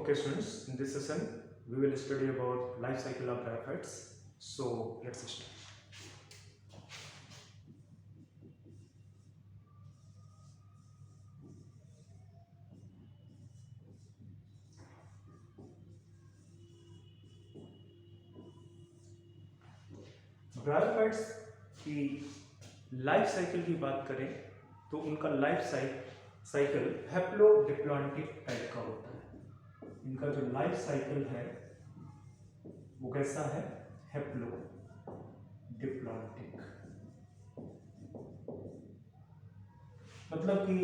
Okay students, in this session we will study about life cycle of bryophytes. So let's start. Bryophytes की life cycle की बात करें तो उनका life cycle haplodiplontic type का होता है। इनका जो लाइफ साइकिल है वो कैसा है? हैप्लोडिप्लॉन्टिक। मतलब कि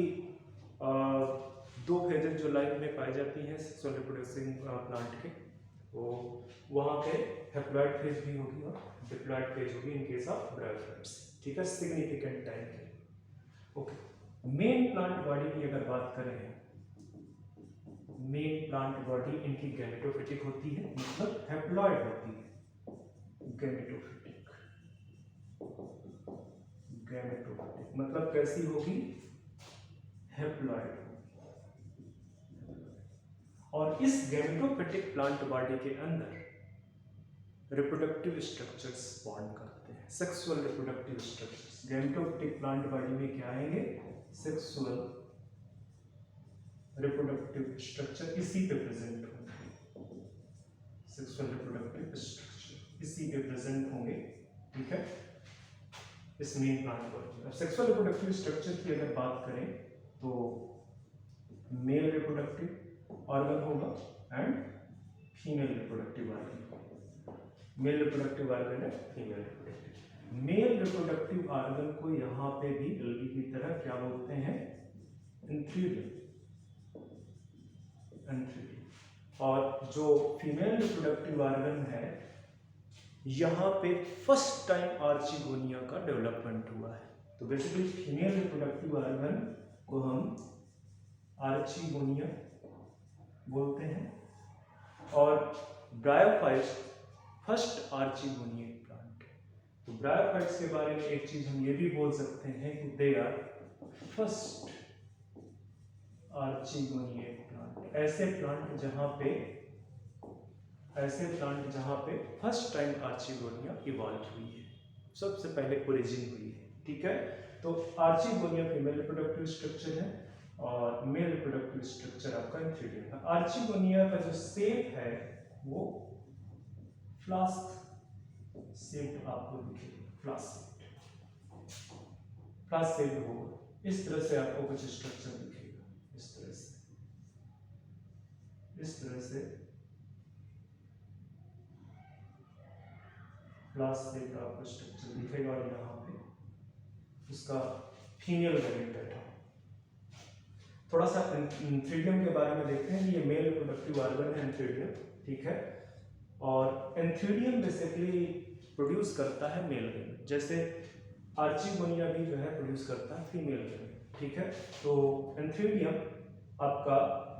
दो फेजेस जो लाइफ में पाई जाती हैं सेक्सुअल रिप्रोडक्टिंग प्लांट के, वो वहाँ पे हैप्लॉइड फेज भी होगी और डिप्लॉइड फेज होगी इन केस ऑफ ब्रायोफाइट्स। ठीक है, सिग्निफिकेंट टाइम के। ओके, मेन प्लांट बॉडी की अगर बात करें, मेन प्लांट बॉडी इनकी गैमेटोफिटिक होती है, मतलब हैप्लॉइड होती है। गैमेटोफिटिक, गैमेटोफिटिक मतलब कैसी होगी? हैप्लॉइड। और इस गैमेटोफिटिक प्लांट बॉडी के अंदर रिप्रोडक्टिव स्ट्रक्चर्स फॉर्म करते हैं, sexual reproductive structures. Gametophytic plant body में क्या आएंगे? सेक्सुअल रिप्रोडक्टिव स्ट्रक्चर इसी पे प्रेजेंट होंगे। सेक्सुअल रिप्रोडक्टिव स्ट्रक्चर इसी पे प्रेजेंट होंगे। ठीक है, इस मेन प्लांट बॉडी में। सेक्सुअल रिप्रोडक्टिव स्ट्रक्चर की अगर बात करें तो मेल रिप्रोडक्टिव ऑर्गन होगा and female reproductive organ. Male reproductive organ है, female reproductive. Male reproductive organ को यहाँ पे भी एल्गी की तरह क्या बोलते हैं? एंथ्रीडियम। और जो फीमेल रिप्रोडक्टिव ऑर्गन है, यहाँ पे फर्स्ट टाइम आर्चिगोनिया का डेवलपमेंट हुआ है। तो बेसिकली फीमेल रिप्रोडक्टिव ऑर्गन को हम आर्चिगोनिया बोलते हैं और ब्रायोफाइट्स फर्स्ट आर्चिगोनियन प्लांट। तो ब्रायोफाइट्स के बारे में एक चीज हम ये भी बोल सकते हैं कि दे आर फर्स्ट आर्चिगोनियन प्लांट। ऐसे प्लांट जहां पे फर्स्ट टाइम आर्चिगोनिया इवॉल्व हुई है, सबसे पहले ओरिजिन हुई है। ठीक है, तो आर्चिगोनिया फीमेल रिप्रोडक्टिव स्ट्रक्चर है और मेल रिप्रोडक्टिव स्ट्रक्चर आपका एंथ्रीडियम है। आर्चिगोनिया का जो शेप है वो फ्लास्क शेप आपको दिखेगा, फ्लास्क शेप होगा। इस तरह से आपको कुछ स्ट्रक्चर दिखेगा, इस तरह से फ्लास्क शेप का आपको स्ट्रक्चर दिखेगा और यहाँ पे उसका फीमेल गैमेट बैठा। थोड़ा सा एंथ्रीडियम के बारे में देखते हैं कि ये मेल रिप्रोडक्टिव ऑर्गन है एंथ्रीडियम। ठीक है, और एंथ्रीडियम बेसिकली प्रोड्यूस करता है मेल गैमेट, जैसे आर्चिगोनिया भी जो है प्रोड्यूस करता है फीमेल गैमेट। ठीक है, तो एंथ्रीडियम आपका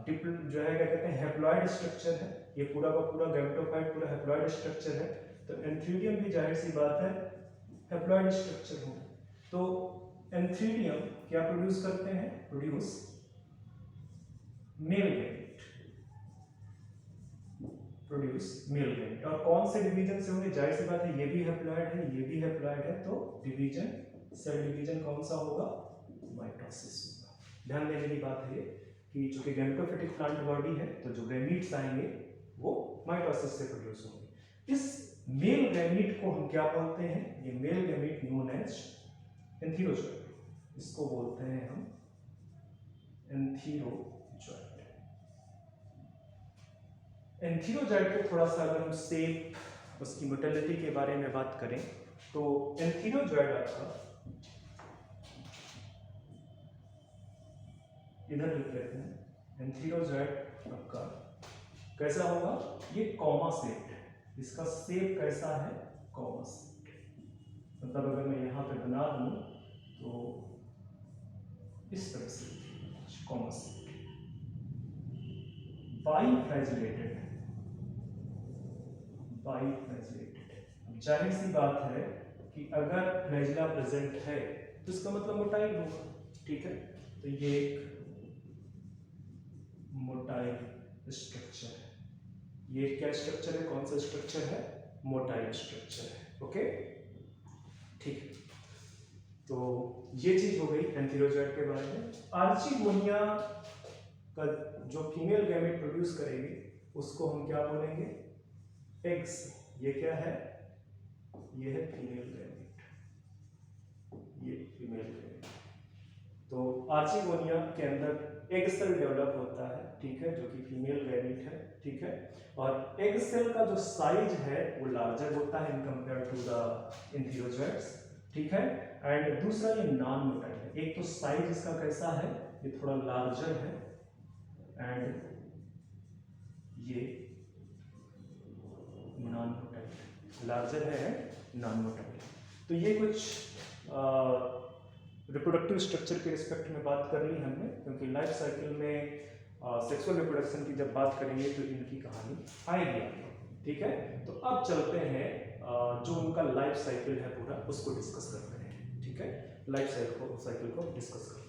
जो है क्या कहते हैं, हैप्लॉइड स्ट्रक्चर है। ये पूरा का पूरा गैमेटोफाइट पूरा हैप्लॉइड स्ट्रक्चर है। तो एंथ्रीडियम भी जाहिर सी बात है हैप्लॉइड स्ट्रक्चर हो। तो एंथ्रीडियम क्या प्रोड्यूस करते हैं? Produce male gamete. और कौन से डिवीजन से होंगे? जाहिर सी बात है ये भी हैप्लॉइड है, ये भी हैप्लॉइड है, तो डिवीजन, सेल डिवीजन कौन सा होगा? माइटोसिस होगा। ध्यान देने की बात है कि चूंकि गैमेटोफिटिक प्लांट बॉडी है तो जो गैमीट्स आएंगे वो माइटोसिस से प्रोड्यूस होंगे। इस मेल गैमीट को हम क्या बोलते हैं? ये male gamete known as antherozoid. इसको बोलते हैं हम एंथीरोजॉइड। एंथीरोजॉइड को थोड़ा सा अगर हम शेप, उसकी मोटिलिटी के बारे में बात करें तो एंथीरोजॉइड आपका इधर लिख लेते हैं। एंथीरोजॉइड आपका कैसा होगा? ये कॉमा शेप है। इसका शेप कैसा है? Comma shape. मतलब अगर मैं यहाँ पे बना दूं तो इस तरह से कॉमा शेप। बाइफ्लैजिलेटेड। जाहिर सी बात है कि अगर फ्लैजिला प्रेजेंट है तो इसका मतलब मोटाइल होगा। ठीक है, तो ये एक मोटाइल स्ट्रक्चर है। ये क्या स्ट्रक्चर है, कौन सा स्ट्रक्चर है, मोटाइल स्ट्रक्चर है। ओके ठीक है, तो ये चीज हो गई एंथेरोजोइड के बारे में। आर्चिगोनिया का जो फीमेल गैमेट प्रोड्यूस करेगी उसको हम क्या बोलेंगे, एग्स। ये क्या है, ये है फीमेल गैमेट, ये फीमेल गैमेट। तो आर्चिगोनिया के अंदर एग सेल डेवलप होता है, ठीक है, जो कि फीमेल गैमेट है, ठीक है। और एग सेल का जो साइज है वो लार्जर होता है इन कंपेयर टू द एंथेरोजोइड्स, ठीक है। एंड दूसरा ये नॉन मोटाइल है। एक तो साइज इसका कैसा है, ये थोड़ा लार्जर है, एंड ये नॉन मोटाइल, लार्जर है, नॉन मोटाइल। तो ये कुछ रिप्रोडक्टिव स्ट्रक्चर के रिस्पेक्ट में बात कर ली हमने, क्योंकि लाइफ साइकिल में सेक्सुअल रिप्रोडक्शन की जब बात करेंगे तो इनकी कहानी आएगी आपको, ठीक है। तो अब चलते हैं जो उनका लाइफ साइकिल है पूरा उसको डिस्कस करते हैं, ठीक है। लाइफ साइकिल को डिस्कस करते हैं।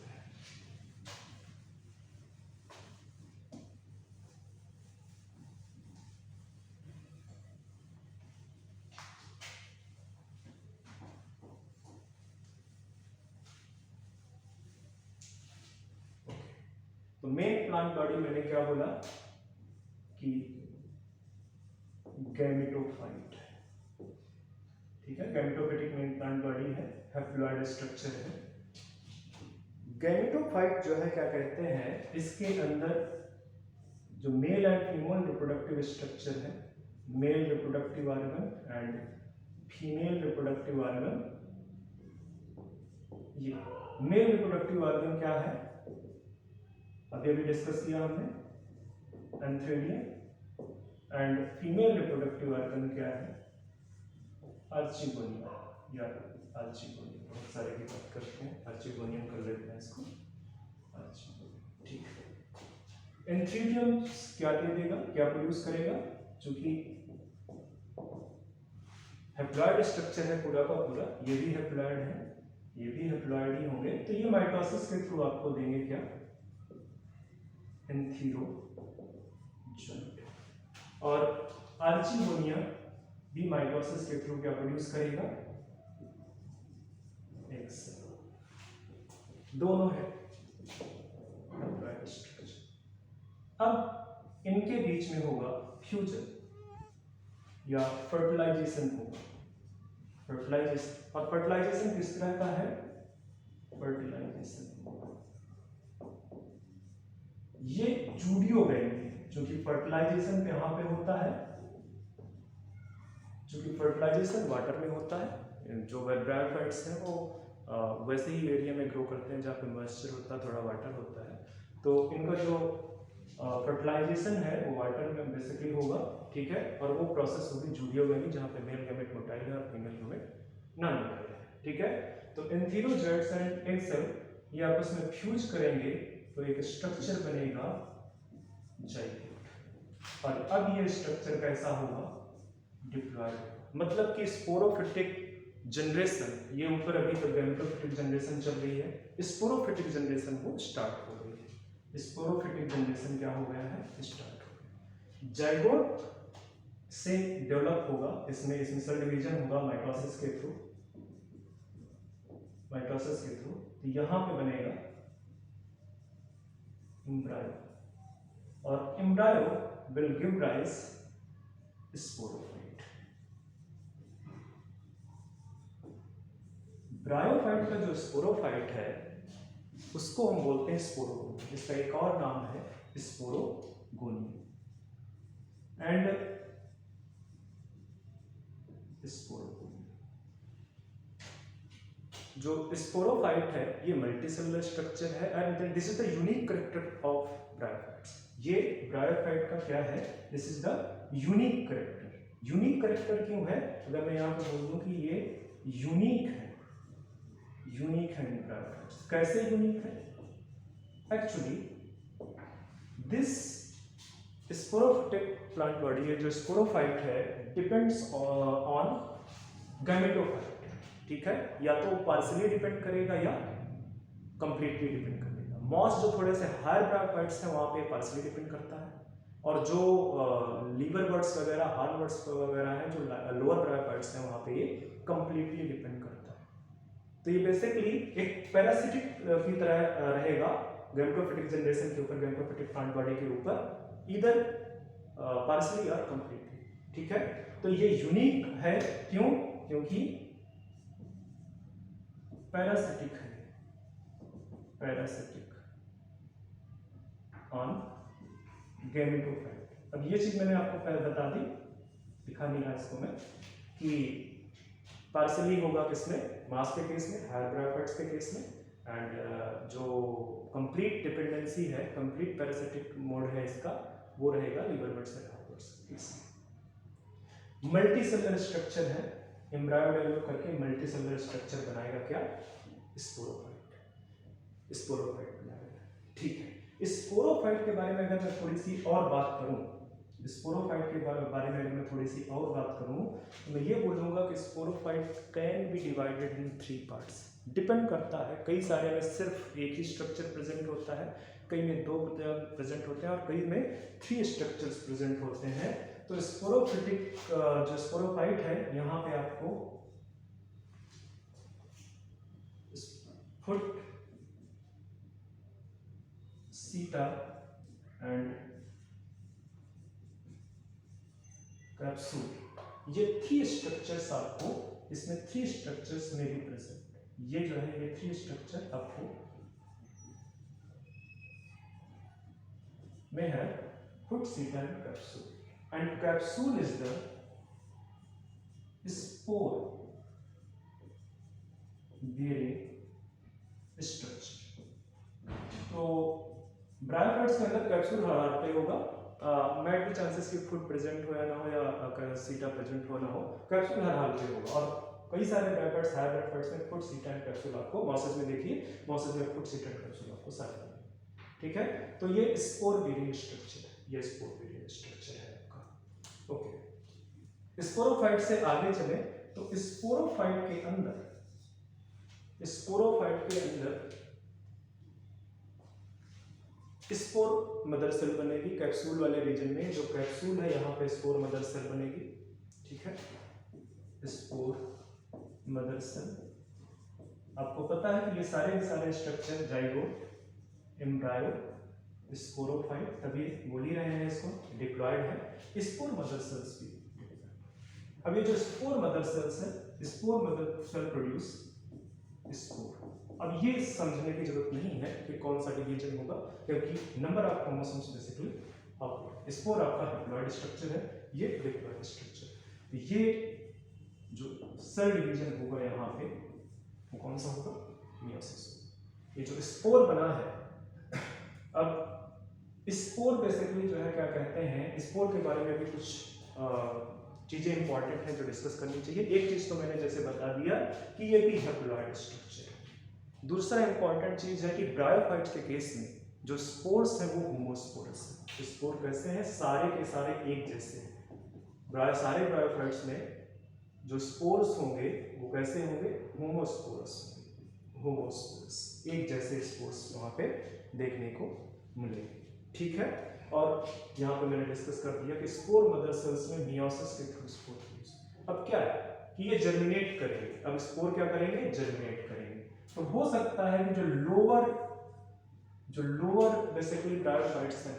तो मेन प्लांट बॉडी मैंने क्या बोला कि गैमेटोफाइट, ठीक है। गैमेटोफाइटिक मेन प्लांट बॉडी है, हैप्लॉइड स्ट्रक्चर है। गैमेटोफाइट जो है क्या कहते हैं, इसके अंदर जो male and female reproductive structure है, male reproductive organ and female reproductive organ. ये मेल रिप्रोडक्टिव ऑर्गन क्या है, अभी डिस्कस किया हमने, antheridium. And female reproductive organ क्या है, आर्चिगोनियम या आर्चिगोनियम। बहुत सारे की बात करते हैं, आर्चिगोनियम कर लेते हैं इसको, आर्चिगोनियम, ठीक है। एंथेरियम क्या दे देगा, क्या प्रोड्यूस करेगा, चूंकि हैप्लॉइड स्ट्रक्चर है पूरा का पूरा, ये भी हैप्लॉइड है, ये भी हैप्लॉइड ही होंगे, तो ये माइटोसिस के थ्रू आपको देंगे क्या, एंथेरोजोइड। और आर्चिगोनिया भी माइटोसिस के थ्रू क्या प्रोड्यूस करेगा, एक्स। दोनों है हैप्लॉइड स्ट्रक्चर। अब इनके बीच में होगा फ्यूजन या फर्टिलाइजेशन होगा, फर्टिलाइजेशन। और फर्टिलाइजेशन किस तरह का है, फर्टिलाइजेशन ये जूडियोगैमी है, क्योंकि फर्टिलाइजेशन यहाँ पे होता है, क्योंकि फर्टिलाइजेशन वाटर में होता है। जो ब्रायोफाइट्स हैं वो वैसे ही एरिया में ग्रो करते हैं जहाँ पे मॉइस्चर होता है, थोड़ा वाटर होता है। तो इनका जो फर्टिलाइजेशन है वो वाटर में बेसिकली होगा, ठीक है। और वो प्रोसेस होगी जूडियोगैमी, जहाँ पे मेल गैमेट मोटाइल है और फीमेल गैमेट नॉन मोटाइल है, ठीक है। तो एंथेरोजोइड्स एंड एग सेल ये आपस में फ्यूज करेंगे तो एक स्ट्रक्चर बनेगा जाइगोट। और अब ये स्ट्रक्चर कैसा होगा, डिप्लॉयड, मतलब कि स्पोरोफिटिक जनरेशन, ये ऊपर अभी तक गैमेटोफिटिक जनरेशन चल रही है, स्पोरोफिटिक जनरेशन वो स्टार्ट हो गई है। स्पोरोफिटिक जनरेशन क्या हो गया है, स्टार्ट हो गया। जाइगोट से डेवलप होगा, इसमें सेल डिवीजन होगा माइटोसिस के थ्रू, माइटोसिस के थ्रू। तो यहां पे बनेगा एम्ब्रायो, और embryo will give rise sporophyte. Bryophyte का जो स्पोरोफाइट है उसको हम बोलते हैं स्पोरोगोनियम, इसका एक और नाम है स्पोरोगोनियम। एंड स्पोरोगोनियम जो स्पोरोफाइट है ये मल्टीसेलुलर स्ट्रक्चर है, and this is the unique character of bryophytes. ये ब्रायोफाइट का क्या है, this is the unique character. Unique character क्यों है, अगर मैं यहाँ पे बोल दूं कि ये यूनिक है, यूनिक है ब्रायोफाइट्स। कैसे यूनिक है, actually this sporophytic plant body है, जो स्पोरोफाइट है, डिपेंड्स ऑन गैमेटोफाइट, ठीक है। या तो पार्शियली डिपेंड करेगा या कंप्लीटली डिपेंड करेगा। मॉस जो थोड़े से हायर ब्रायोफाइट्स हैं वहां पे पार्शियली डिपेंड करता है, और जो लीवर बर्ड्स वगैरह, हार्न बर्ड्स वगैरह हैं, जो लोअर ब्रायोफाइट्स हैं, वहाँ पे ये कंप्लीटली डिपेंड करता है। तो ये बेसिकली एक पैरासिटिक की तरह रहेगा गैमेटोफिटिक जनरेशन के ऊपर, गैमेटोफिटिक प्लांट बॉडी के ऊपर, इधर पार्शियली और कंप्लीटली। ठीक है, तो ये यूनिक है, क्यों? क्योंकि पैरासिटिक है, पैरासिटिक ऑन गैमेटोफाइट। अब ये चीज मैंने आपको पहले बता दी, दिखा नहीं रहा इसको मैं, कि पार्शियली होगा किसमें, मास के केस में, हायर ब्रायोफाइट्स के केस में, एंड जो कंप्लीट डिपेंडेंसी है, कंप्लीट पैरासिटिक मोड है इसका, वो रहेगा liverworts and hornworts के केस में। मल्टीसेलुलर स्ट्रक्चर है, एम्ब्रायो डेवलप करके मल्टीसेलुलर स्ट्रक्चर बनाएगा क्या? स्पोरोफाइट, स्पोरोफाइट बनाएगा। ठीक है, स्पोरोफाइट के बारे में अगर मैं थोड़ी सी और बात करूं, स्पोरोफाइट के बारे में अगर मैं थोड़ी सी और बात करूं, तो मैं ये बोलूंगा कि sporophyte can be divided in 3 parts. Depend करता है, कई सारे में सिर्फ एक ही स्ट्रक्चर प्रेजेंट होता है, कई में 2 प्रेजेंट होते हैं, और कई में 3 स्ट्रक्चर्स प्रेजेंट होते हैं। तो स्पोरोफिटिक जो स्पोरोफाइट है, यहाँ पे आपको फुट, सीटा एंड कैप्सूल, ये 3 स्ट्रक्चर्स आपको, इसमें 3 स्ट्रक्चर्स में भी प्रेजेंट, ये जो है ये 3 स्ट्रक्चर आपको में है, फुट, सीटा and capsule. And capsule is the spore bearing structure. तो ब्रायोफाइट्स के अंदर कैप्सूल हर पे होगा, मैट के चांसेस कि फुट प्रेजेंट हो या ना हो, या सीटा प्रेजेंट हो ना हो, कैप्सूल हर हाल पे होगा। और कई सारे ब्रायोफाइट्स, हायर ब्रायोफाइट्स में फुट, सीटा एंड कैप्सूल आपको, मॉसेस में देखिए, मॉसेस में फुट, सीटा एंड कैप्सूल आपको सारे। ठीक है, तो ये स्पोर बेयरिंग स्ट्रक्चर है, ये स्पोर बेयरिंग स्ट्रक्चर है आपका। ओके, स्पोरोफाइट से आगे चले तो स्पोरोफाइट के अंदर, स्पोरोफाइट के अंदर स्पोर मदर सेल बनेगी कैप्सूल वाले रीजन में, जो कैप्सूल है यहाँ पे स्पोर मदर सेल बनेगी। ठीक है, स्पोर मदर सेल, आपको पता है कि ये सारे स्ट्रक्चर जाइगोट, एम्ब्रायो, स्पोरोफाइट, तभी बोल ही रहे हैं इसको, डिप्लॉयड है। स्पोर मदर सेल्स भी, अब ये जो स्पोर मदर सेल्स है, spore mother cell produce spore. अब ये समझने की जरूरत नहीं है कि कौन सा डिवीजन होगा, क्योंकि number of chromosomes basically upward. Spore आपका डिप्लॉयड स्ट्रक्चर है, ये डिप्लॉयड स्ट्रक्चर। ये जो सेल डिवीजन होगा यहाँ पे, वो कौन सा होगा? मियोसिस। ये जो स्पोर बना है, अब स्पोर बेसिकली जो है क्या कहते हैं, स्पोर के बारे में भी कुछ चीजें इंपॉर्टेंट हैं जो डिस्कस करनी चाहिए। एक चीज तो मैंने जैसे बता दिया कि ये भी हैप्लॉयड स्ट्रक्चर है। दूसरा इंपॉर्टेंट चीज है कि ब्रायोफाइट्स के केस में जो स्पोर्स है वो होमोस्पोरस है। स्पोर कैसे हैं? सारे के सारे एक जैसे हैं। सारे ब्रायोफाइट्स में जो स्पोर्स होंगे वो कैसे होंगे? होमोस्पोरस होंगे, होमोस्पोरस, एक जैसे स्पोर्स वहां पे देखने को मिलेंगे। ठीक है, और यहाँ पे मैंने डिस्कस कर दिया कि स्पोर मदर सेल्स में मियोसिस के थ्रू स्पोर प्रोड्यूस। अब क्या है कि ये जर्मिनेट करेंगे। अब स्पोर क्या करेंगे? जर्मिनेट करेंगे। तो हो सकता है कि जो लोअर बेसिकली ब्रायोफाइट्स हैं,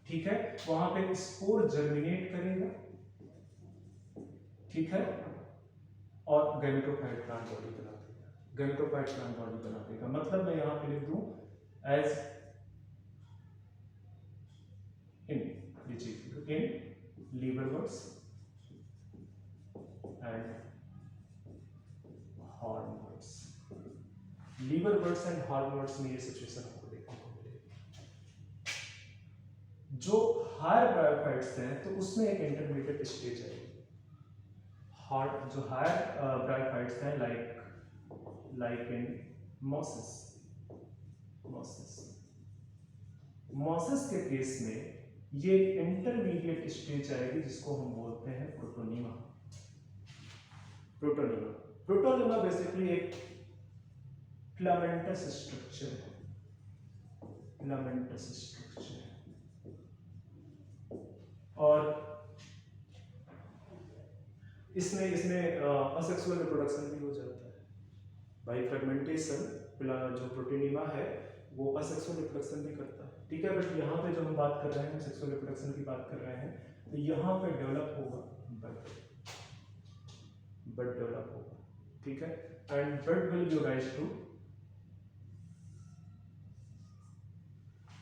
ठीक है, वहां पे स्पोर जर्मिनेट करेगा, ठीक है, और गैमेटोफाइट प्लांट बॉडी बना देगा। गैमेटोफाइट प्लांट बॉडी बना देगा, मतलब मैं यहाँ पे लिख दूं as in liver birds and horn birds. liver birds and horn birds में ये सिचुएशन आपको देखने को मिलेगी। जो हायर ब्रायोफाइट्स हैं तो उसमें एक इंटरमीडिएट स्टेज है। जो हायर ब्रायोफाइट्स हैं लाइक इन मॉसेस के केस में ये इंटरमीडिएट स्टेज आएगी जिसको हम बोलते हैं प्रोटोनिमा। प्रोटोनिमा बेसिकली एक फिलामेंटस स्ट्रक्चर है, फिलामेंटस स्ट्रक्चर। और इसमें असेक्सुअल रिप्रोडक्शन भी हो जाता है बाई फ्रेगमेंटेशन। जो प्रोटीनिमा है वो असेक्सुअल रिप्रोडक्शन भी करता है, ठीक है। बट यहाँ पे जो हम बात कर रहे हैं, सेक्सुअल रिप्रोडक्शन की बात कर रहे हैं, तो यहाँ पे डेवलप होगा बट डेवलप होगा, ठीक है। And but will give rise to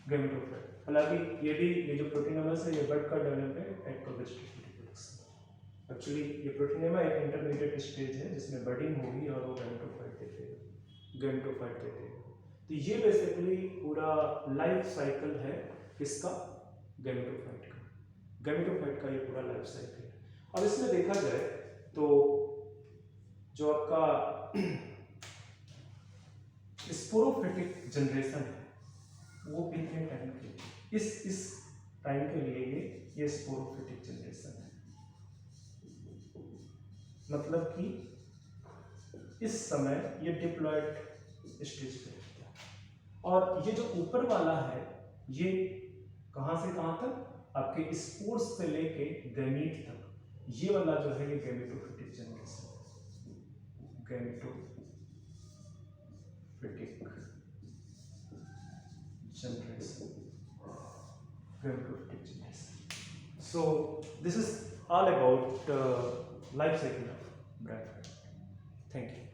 gametophyte. हालांकि ये जो प्रोटीनोमस है, ये बट का डेवलप है एट वेजिटेटिव रिप्रोडक्शन। एक्चुअली ये प्रोटीनेमा एक इंटरमीडिएट स्टेज है जिसमें बडिंग होगी और वो गैमेटोफाइट देते हैं। तो ये बेसिकली पूरा लाइफ साइकिल है किसका, गैमेटोफाइट का ये पूरा लाइफ साइकिल है। अब इसमें देखा जाए तो जो आपका स्पोरोफिटिक जनरेशन है वो कितने टाइम के लिए, इस टाइम के लिए ये स्पोरोफिटिक जनरेशन है, मतलब कि इस समय ये डिप्लॉयड स्टेज पे रहता है। और ये जो ऊपर वाला है ये कहां से कहां तक, आपके स्पोर्स से लेके गैमीट तक, ये वाला जो है ये गैमेटोफिटिक जनरेशन है, gametophytic generation. So this is all about life cycle of brand. Thank you.